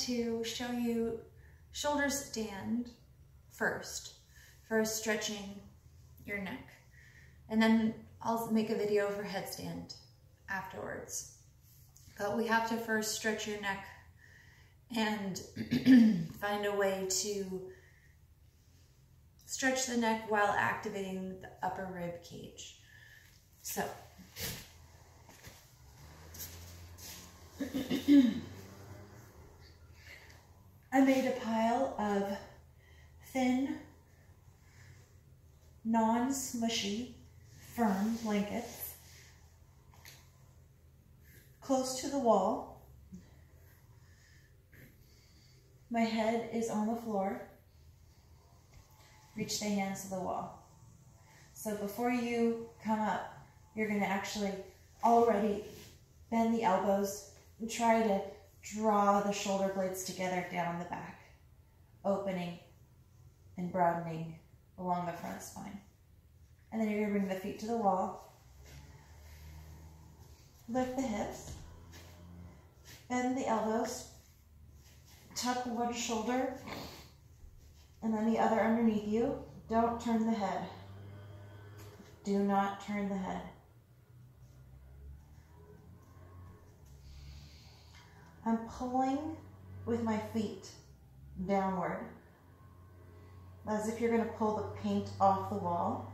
to show you shoulder stand first for stretching your neck. And then I'll make a video for headstand afterwards. But we have to first stretch your neck and find a way to stretch the neck while activating the upper rib cage. So, I made a pile of thin, non-smushy, firm blankets close to the wall. My head is on the floor. Reach the hands to the wall. So before you come up, you're going to actually already bend the elbows and try to draw the shoulder blades together down the back, opening and broadening along the front spine. And then you're going to bring the feet to the wall, lift the hips, bend the elbows, tuck one shoulder and then the other underneath you. Don't turn the head. Do not turn the head. I'm pulling with my feet downward, as if you're going to pull the paint off the wall.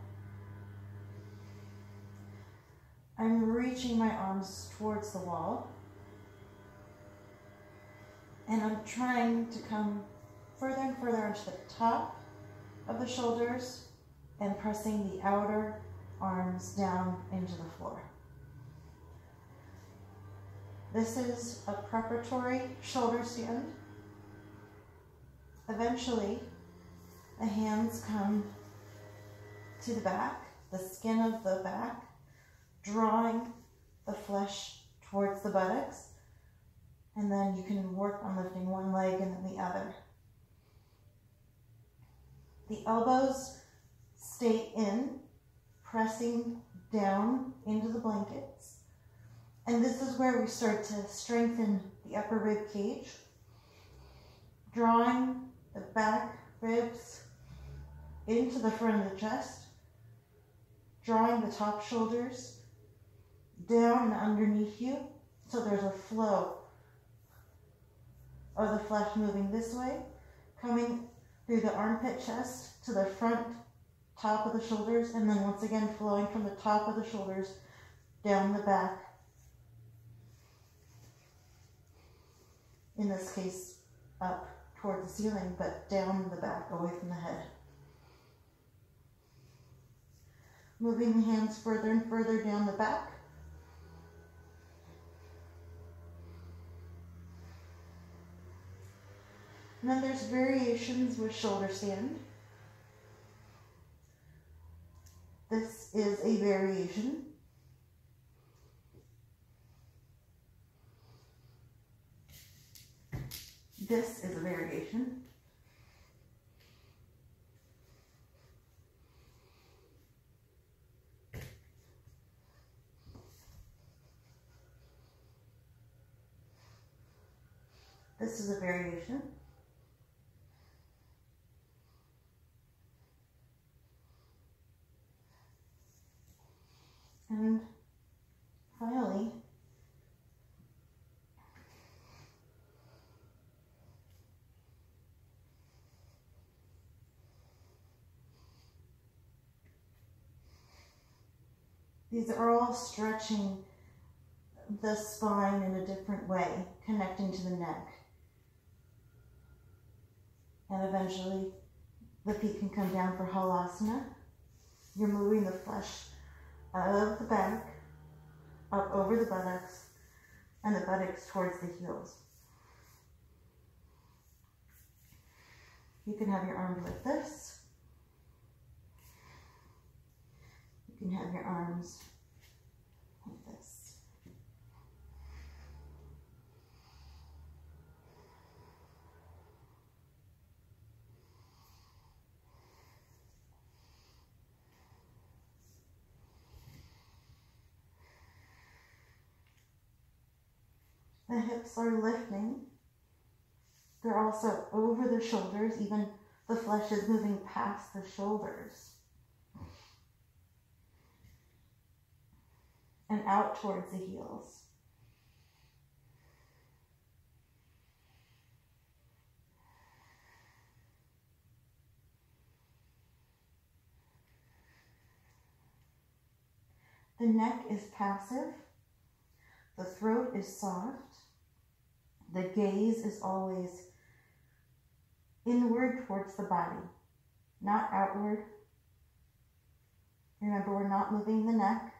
I'm reaching my arms towards the wall, and I'm trying to come further and further onto the top of the shoulders and pressing the outer arms down into the floor. This is a preparatory shoulder stand. Eventually, the hands come to the back, the skin of the back, drawing the flesh towards the buttocks, and then you can work on lifting one leg and then the other. The elbows stay in, pressing down into the blankets. And this is where we start to strengthen the upper rib cage, drawing the back ribs into the front of the chest, drawing the top shoulders down and underneath you, so there's a flow of the flesh moving this way, coming through the armpit chest to the front top of the shoulders, and then once again flowing from the top of the shoulders down the back. In this case, up toward the ceiling, but down the back, away from the head. Moving the hands further and further down the back. And then there's variations with shoulder stand. This is a variation. This is a variation. This is a variation. And finally, these are all stretching the spine in a different way, connecting to the neck. And eventually, the feet can come down for Halasana. You're moving the flesh out of the back, up over the buttocks, and the buttocks towards the heels. You can have your arms like this. You can have your arms like this. The hips are lifting They're also over the shoulders, even the flesh is moving past the shoulders and out towards the heels. The neck is passive. The throat is soft. The gaze is always inward towards the body, not outward. Remember, we're not moving the neck,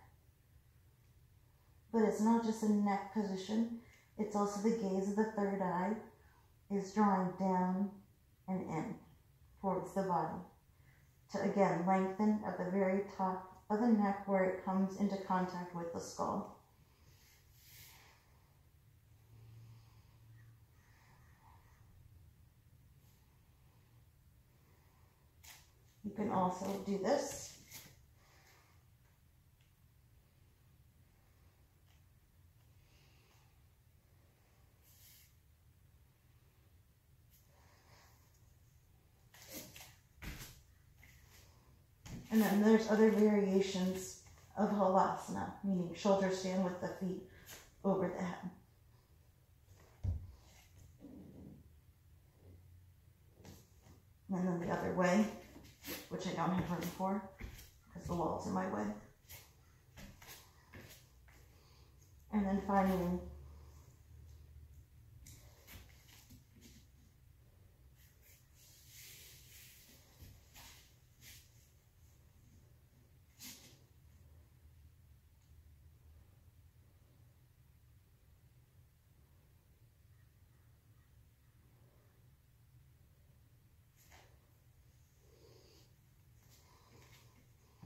but it's not just a neck position. It's also the gaze of the third eye is drawing down and in towards the body to, again, lengthen at the very top of the neck where it comes into contact with the skull. You can also do this. And then there's other variations of halasana, meaning shoulder stand with the feet over the head. And then the other way, which I don't have room for because the wall's in my way. And then finally,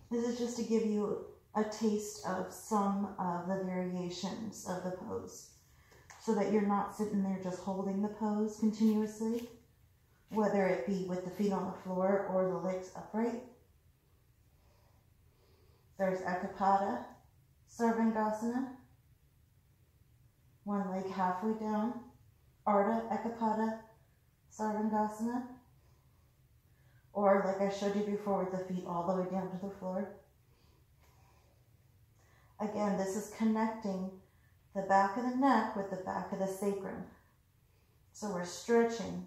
this is just to give you a taste of some of the variations of the pose so that you're not sitting there just holding the pose continuously, whether it be with the feet on the floor or the legs upright. There's Ekapada, Sarvangasana, one leg halfway down, Ardha Ekapada, Sarvangasana, or like I showed you before with the feet all the way down to the floor. Again, this is connecting the back of the neck with the back of the sacrum. So we're stretching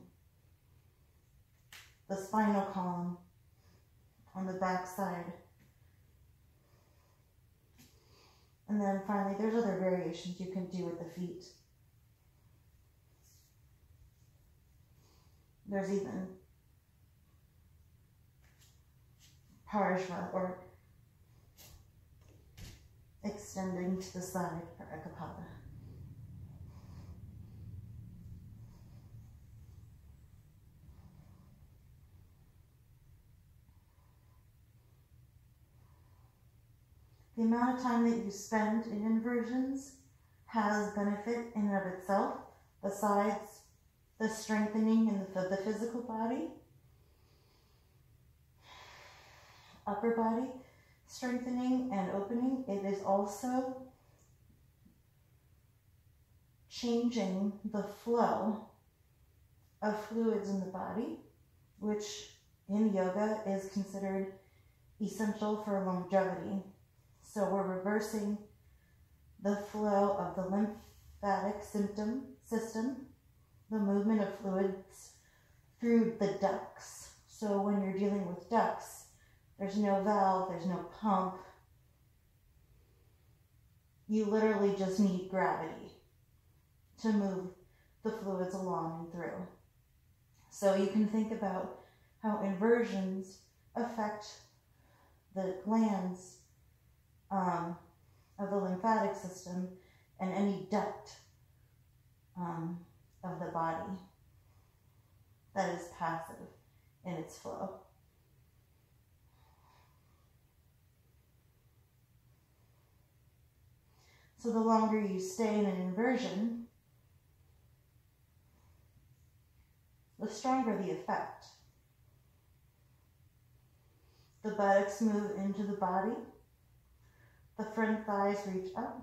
the spinal column on the back side. And then finally, there's other variations you can do with the feet. There's even Parshva, or extending to the side for Ekapada. The amount of time that you spend in inversions has benefit in and of itself, besides the strengthening in the physical body, upper body strengthening and opening. It is also changing the flow of fluids in the body, which in yoga is considered essential for longevity. So we're reversing the flow of the lymphatic system, the movement of fluids through the ducts. So when you're dealing with ducts, there's no valve, there's no pump. You literally just need gravity to move the fluids along and through. So you can think about how inversions affect the glands of the lymphatic system and any duct of the body that is passive in its flow. So the longer you stay in an inversion, the stronger the effect. The buttocks move into the body. The front thighs reach up.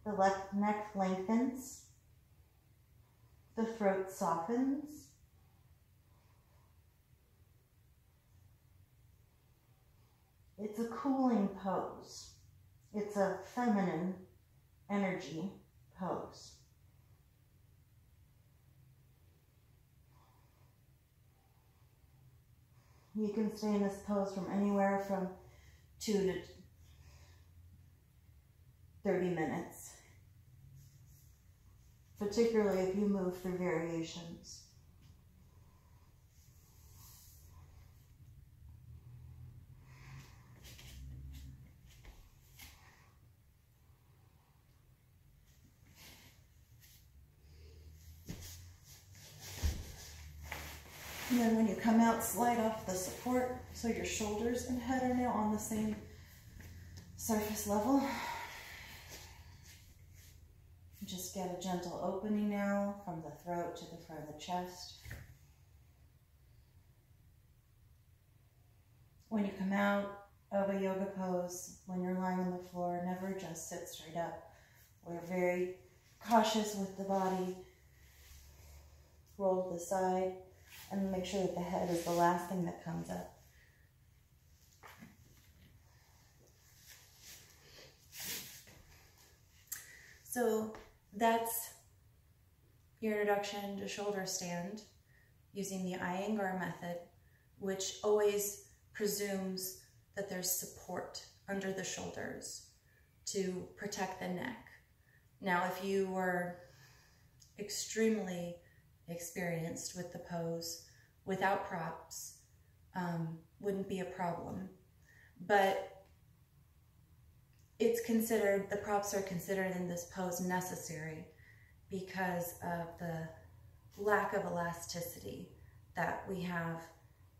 The left neck lengthens. The throat softens. It's a cooling pose. It's a feminine energy pose. You can stay in this pose from anywhere from 2 to 30 minutes, particularly if you move through variations. And then when you come out, slide off the support so your shoulders and head are now on the same surface level. Just get a gentle opening now from the throat to the front of the chest. When you come out of a yoga pose, when you're lying on the floor, never just sit straight up. We're very cautious with the body. Roll to the side and make sure that the head is the last thing that comes up. So that's your introduction to shoulder stand using the Iyengar method, which always presumes that there's support under the shoulders to protect the neck. Now, if you were extremely experienced with the pose without props, wouldn't be a problem. But it's considered, the props are considered in this pose necessary because of the lack of elasticity that we have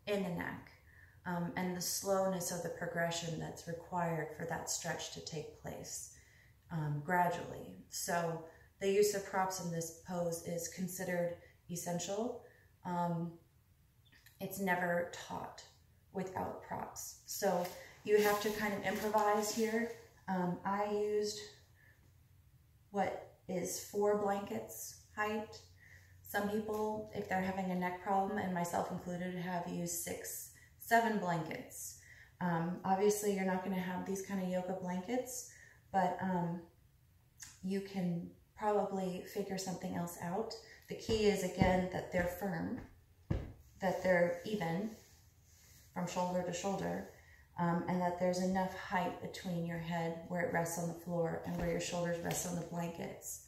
in the neck, and the slowness of the progression that's required for that stretch to take place gradually. So the use of props in this pose is considered essential. It's never taught without props. So you have to kind of improvise here. I used what is 4 blankets height. Some people, if they're having a neck problem, and myself included, have used 6, 7 blankets. Obviously, you're not going to have these kind of yoga blankets, but you can probably figure something else out. The key is, again, that they're firm, that they're even from shoulder to shoulder, and that there's enough height between your head where it rests on the floor and where your shoulders rest on the blankets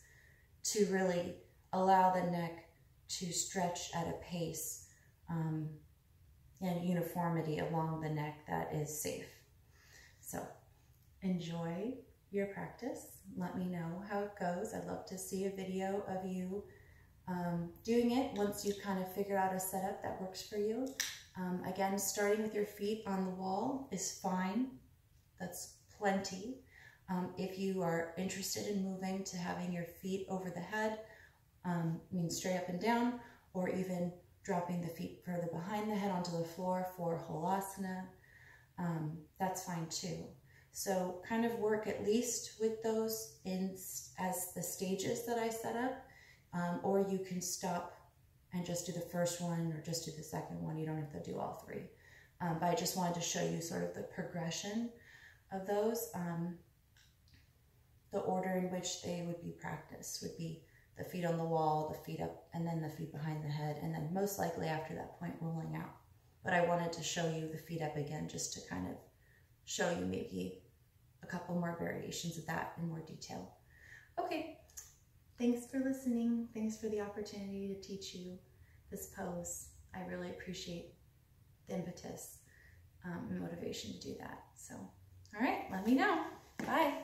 to really allow the neck to stretch at a pace and uniformity along the neck that is safe. So enjoy your practice. Let me know how it goes. I'd love to see a video of you doing it once you kind of figure out a setup that works for you. Again, starting with your feet on the wall is fine. That's plenty. If you are interested in moving to having your feet over the head, means straight up and down, or even dropping the feet further behind the head onto the floor for Holasana, that's fine too. So kind of work at least with those as the stages that I set up, or you can stop and just do the first one or just do the second one. You don't have to do all 3. But I just wanted to show you sort of the progression of those. The order in which they would be practiced would be the feet on the wall, the feet up, and then the feet behind the head, and then most likely after that point rolling out. But I wanted to show you the feet up again just to kind of show you maybe a couple more variations of that in more detail. Okay, thanks for listening. Thanks for the opportunity to teach you this pose. I really appreciate the impetus and motivation to do that. So, all right, let me know. Bye.